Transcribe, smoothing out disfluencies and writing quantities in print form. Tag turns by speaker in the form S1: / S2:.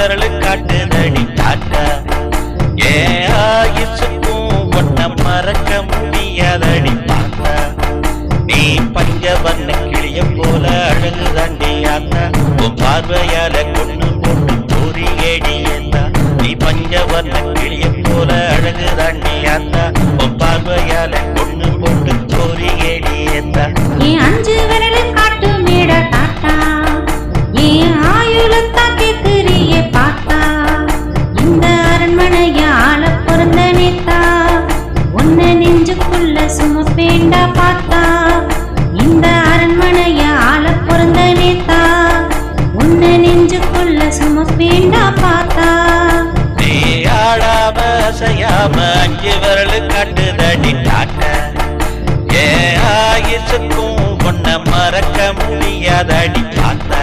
S1: விரலு காட்டுதடி tata ஏன் ஆயுசுக்கும் ஒன்ன மறக்க முடியாதடி பார்த்தா நீ பஞ்சவர்ண கிளிய போல அழகு தாண்டி ஆத்தா உன் பார்வையால கொண்டு போட்டு தோரியேடி ஏத்தா நீ பஞ்சவர்ண கிளிய போல அழகு தாண்டி ஆத்தா உன் பார்வையால கொண்டு போட்டு தோரியேடி ஏத்தா
S2: என் அஞ்சு விரலு காட்டு மேட தாத்தா என் ஆயுளத்தா கேக்குறியே பார்த்தா இந்த அரண்மனைய ஆள பிறந்த நேத்தா உன்ன நெஞ்சுக்குள்ள சுமப்பேண்டா பார்த்தா இந்த அரண்மனைய ஆள பிறந்த நேத்தா உன்ன நெஞ்சுக்குள்ள சுமப்பேண்டா பார்த்தா
S1: நீ ஆடாம அசையாம அஞ்சு விரலு காட்டுதடி டாட்டா ஏன் ஆயுசுக்கும் ஒன்ன மறக்க முடியாதடி பார்த்தா